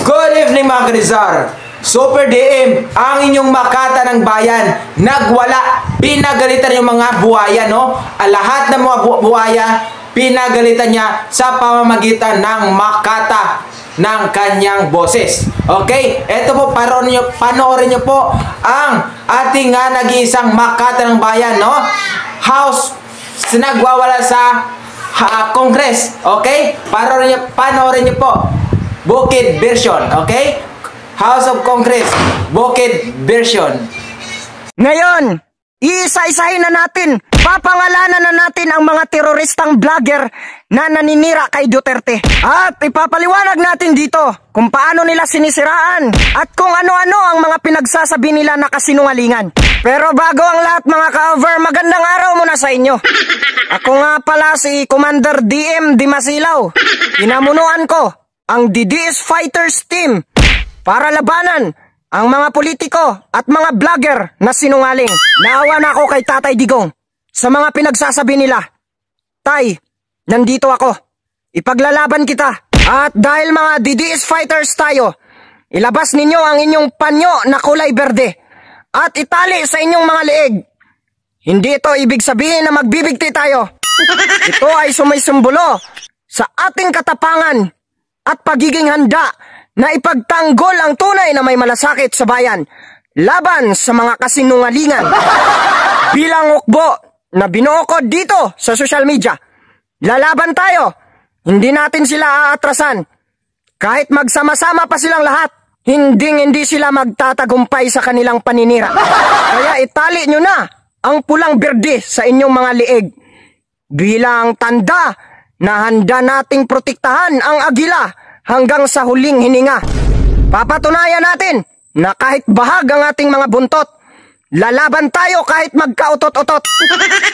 Good evening mga Karizar! Super DM, ang inyong Makata ng bayan, nagwala, pinagalitan yung mga buhaya, no? Lahat ng mga buhaya, pinagalitan niya sa pamamagitan ng Makata ng kanyang boses. Okay? Ito po, panoorin nyo po ang ating nag-iisang Makata ng bayan, no? House, nagwawala sa Congress. Okay? Panoorin nyo po. Bukid version, okay? House of Congress, Bukid version. Ngayon, iisa-isahin na natin, papangalanan na natin ang mga teroristang vlogger na naninira kay Duterte. At ipapaliwanag natin dito kung paano nila sinisiraan at kung ano-ano ang mga pinagsasabi nila na kasinungalingan. Pero bago ang lahat mga ka-over, magandang araw muna sa inyo. Ako nga pala si Commander DM Dimasilaw. Pinamunuan ko ang DDS Fighters Team para labanan ang mga politiko at mga vlogger na sinungaling. Naawa na ako kay Tatay Digong sa mga pinagsasabi nila. Tay, nandito ako. Ipaglalaban kita. At dahil mga DDS fighters tayo, ilabas ninyo ang inyong panyo na kulay berde at itali sa inyong mga leeg. Hindi ito ibig sabihin na magbibigti tayo. Ito ay sumisimbolo sa ating katapangan at pagiging handa na ipagtanggol ang tunay na may malasakit sa bayan laban sa mga kasinungalingan. Bilang hukbo na binuo ko dito sa social media, lalaban tayo. Hindi natin sila aatrasan. Kahit magsama-sama pa silang lahat, hindi sila magtatagumpay sa kanilang paninira. Kaya itali nyo na ang pulang berde sa inyong mga lieg bilang tanda na handa nating protektahan ang agila hanggang sa huling hininga. Papatunayan natin na kahit bahag ang ating mga buntot, lalaban tayo kahit magkautot-otot.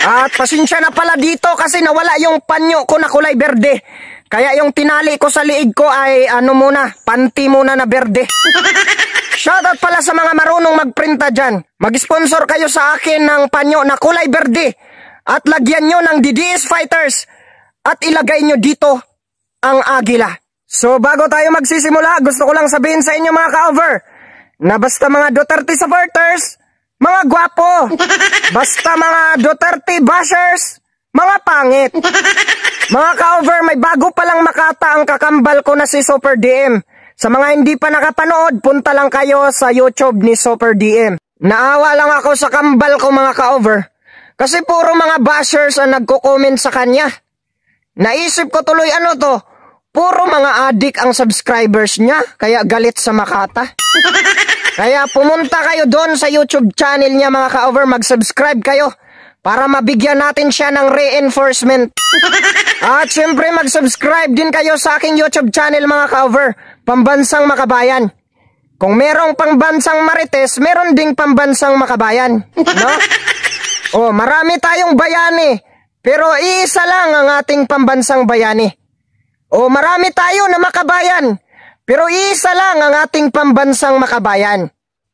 At pasensya na pala dito kasi nawala yung panyo ko na kulay berde. Kaya yung tinali ko sa liig ko ay panty muna na berde. Shoutout pala sa mga marunong magprinta dyan. Mag-sponsor kayo sa akin ng panyo na kulay berde at lagyan nyo ng DDS Fighters at ilagay nyo dito ang agila. So bago tayo magsisimula, gusto ko lang sabihin sa inyo mga ka-over na basta mga Duterte supporters, mga gwapo. Basta mga Duterte bashers, mga pangit. Mga ka-over, may bago palang Makata ang kakambal ko na si Super DM. Sa mga hindi pa nakapanood, punta lang kayo sa YouTube ni Super DM. Naawa lang ako sa kambal ko mga ka-over kasi puro mga bashers ang nagko-comment sa kanya. Naisip ko tuloy puro mga adik ang subscribers niya, kaya galit sa Makata. Kaya pumunta kayo doon sa YouTube channel niya mga ka-over, mag-subscribe kayo para mabigyan natin siya ng reinforcement. At syempre mag-subscribe din kayo sa aking YouTube channel mga ka-over, Pambansang Makabayan. Kung merong pambansang Marites, meron ding pambansang Makabayan. No? Marami tayong bayani, pero iisa lang ang ating pambansang bayani. Marami tayo na makabayan, pero isa lang ang ating pambansang makabayan.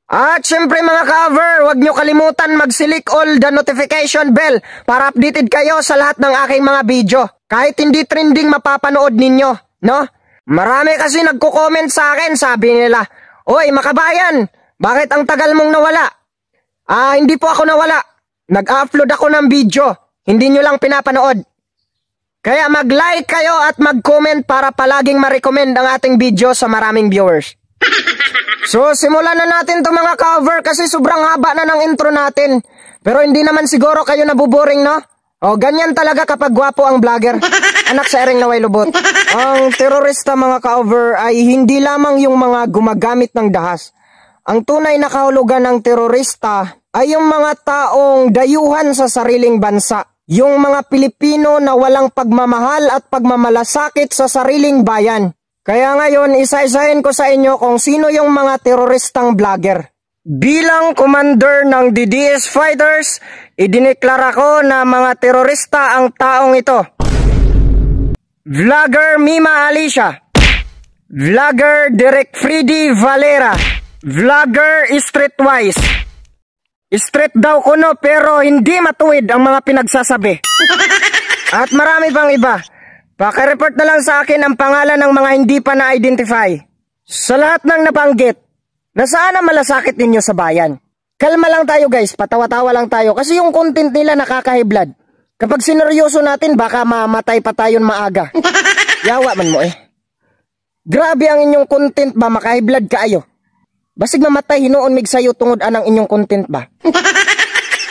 At syempre mga ka-over, huwag nyo kalimutan mag-select all the notification bell para updated kayo sa lahat ng aking mga video. Kahit hindi trending mapapanood ninyo, no? Marami kasi nagko-comment sa akin, sabi nila, "Oy makabayan, bakit ang tagal mong nawala?" Hindi po ako nawala. Nag-upload ako ng video, hindi nyo lang pinapanood. Kaya mag-like kayo at mag-comment para palaging ma-recommend ang ating video sa maraming viewers. So, simulan na natin itong mga cover kasi sobrang haba na ng intro natin. Pero hindi naman siguro kayo nabuboring, no? Ganyan talaga kapag gwapo ang vlogger. Anak sa Ering Naway Lubot. Ang terorista mga cover ay hindi lamang yung mga gumagamit ng dahas. Ang tunay na kahulugan ng terorista ay yung mga taong dayuhan sa sariling bansa. Yung mga Pilipino na walang pagmamahal at pagmamalasakit sa sariling bayan. Kaya ngayon, isa-isahin ko sa inyo kung sino yung mga teroristang vlogger. Bilang commander ng DDS Fighters, idineklara ko na mga terorista ang taong ito. Vlogger Mima Alicia, Vlogger Derek Freddy Valera, Vlogger Streetwise. Street daw kuno pero hindi matuwid ang mga pinagsasabi. At marami pang iba. Paki-report na lang sa akin ang pangalan ng mga hindi pa na-identify. Sa lahat ng nabanggit, nasaan ang malasakit ninyo sa bayan? Kalma lang tayo guys, patawa-tawa lang tayo kasi yung content nila nakakahiblad. Kapag sineryoso natin, baka mamatay pa tayon maaga. Yawa man mo eh. Grabe ang inyong content ba, makahiblad kaayo. Basig mamatay, hinuon mig sayo tungod anang inyong content ba?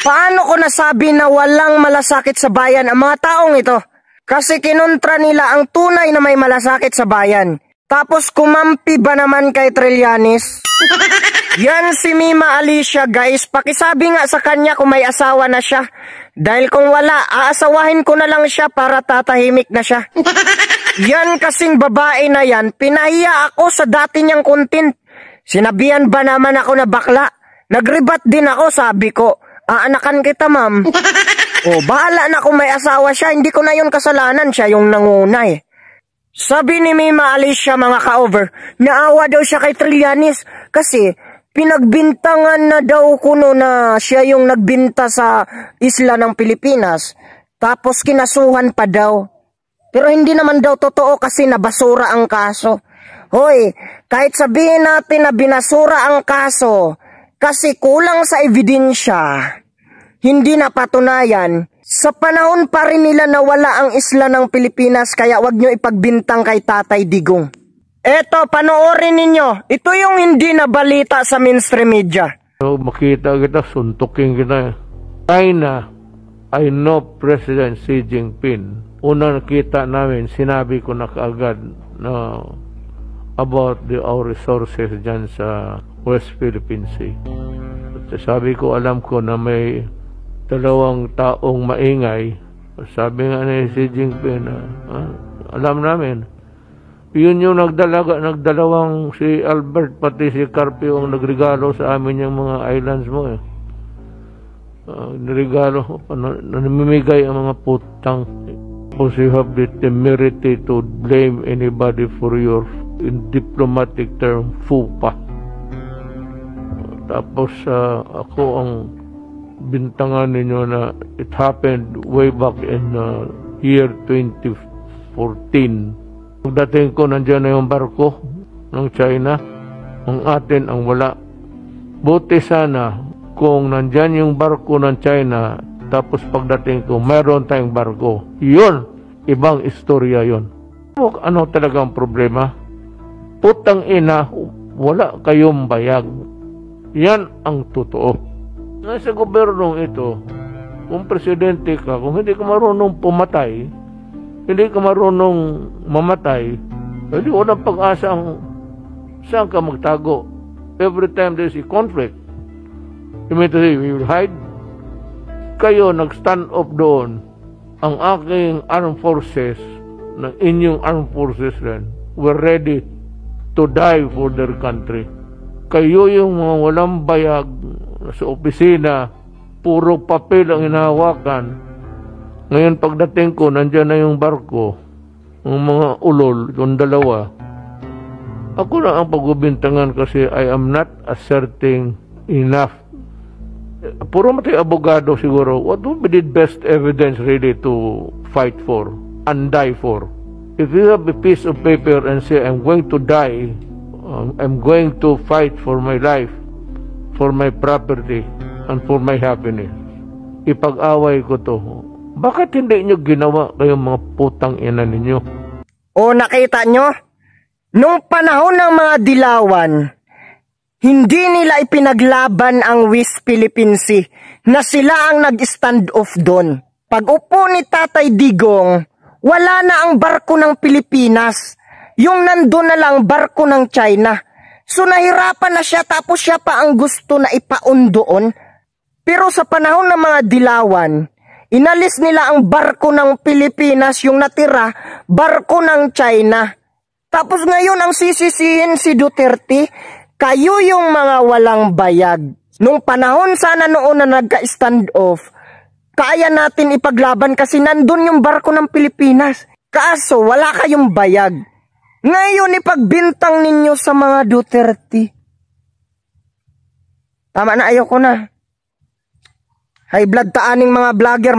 Paano ko nasabi na walang malasakit sa bayan ang mga taong ito? Kasi kinontra nila ang tunay na may malasakit sa bayan. Tapos kumampi ba naman kay Trillanes? Yan si Mima Alicia guys, pakisabi nga sa kanya kung may asawa na siya. Dahil kung wala, aasawahin ko na lang siya para tatahimik na siya. Yan kasing babae na yan, pinahiya ako sa dati niyang content. Sinabihan ba naman ako na bakla? Nagribat din ako, sabi ko, aanakan kita ma'am. O bahala na kung may asawa siya, hindi ko na yun kasalanan, siya yung nanguna eh. Sabi ni Mima Alicia mga ka-over, naawa daw siya kay Trillanes kasi pinagbintangan na daw kuno na siya yung nagbinta sa isla ng Pilipinas. Tapos kinasuhan pa daw. Pero hindi naman daw totoo kasi nabasura ang kaso. Hoy, kahit sabihin natin na binasura ang kaso kasi kulang sa ebidensya, hindi napatunayan. Sa panahon pa rin nila na wala ang isla ng Pilipinas kaya wag nyo ipagbintang kay Tatay Digong. Eto, panoorin ninyo. Ito yung hindi nabalita sa mainstream media. So, makita kita, suntukin kita. China, I know President Xi Jinping. Una nakita namin, sinabi ko na kaagad na about our resources dyan sa West Philippine Sea. At sabi ko, alam ko na may dalawang taong maingay. Sabi nga ni Xi Jinping, alam namin, yun yung nagdalawang si Albert pati si Carpio ang nagregalo sa amin yung mga islands mo eh. Nirigalo, namimigay ang mga putang. Because you have the temerity to blame anybody for your, in diplomatic term, fupa. Tapos ako ang bintangan ninyo na it happened way back in year 2014. Pagdating ko, nandiyan na yung barko ng China. Ang atin ang wala. Buti sana kung nandiyan yung barko ng China, tapos pagdating ko, mayroon tayong barko. Yun, ibang istorya yun. Ano talaga ang problema? Putang ina, wala kayong bayag. Yan ang totoo. Nasa gobyernong ito, kung presidente ka, kung hindi ka marunong pumatay, hindi ka marunong mamatay, hindi walang pag-asa ang saan ka magtago. Every time there's a conflict, you mean to say, we will hide? Kayo nag-stand up doon, ang aking armed forces, ng inyong armed forces rin, were ready to die for their country. Kayo yung mga walang bayag sa opisina, puro papel ang hinahawakan. Ngayon pagdating ko, nandyan na yung barko, ang mga ulol, yung dalawa. Ako na ang pagbibintangan kasi I am not asserting enough. Puro matay abogado siguro, what would be the best evidence really to fight for and die for? If you have a piece of paper and say, I'm going to die, I'm going to fight for my life, for my property, and for my happiness, ipag-away ko to. Bakit hindi nyo ginawa kayong mga putang ina ninyo? O nakita nyo? Nung panahon ng mga dilawan, hindi nila ipinaglaban ang West Philippine Sea na sila ang nag-stand off doon. Pag upo ni Tatay Digong, wala na ang barko ng Pilipinas. Yung nandun na lang barko ng China. So nahirapan na siya tapos siya pa ang gusto na ipaun doon. Pero sa panahon ng mga dilawan, inalis nila ang barko ng Pilipinas, yung natira, barko ng China. Tapos ngayon ang sisisihin si Duterte, kayo yung mga walang bayag. Nung panahon sana noon na nagka-stand off, kaya natin ipaglaban kasi nandun yung barko ng Pilipinas. Kaso wala kayong bayag. Ngayon ipagbintang ninyo sa mga Duterte. Tama na, ayoko na. High blood taaning mga vlogger.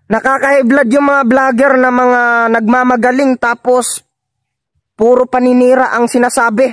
Nakaka-high blood yung mga vlogger na mga nagmamagaling tapos puro paninira ang sinasabi.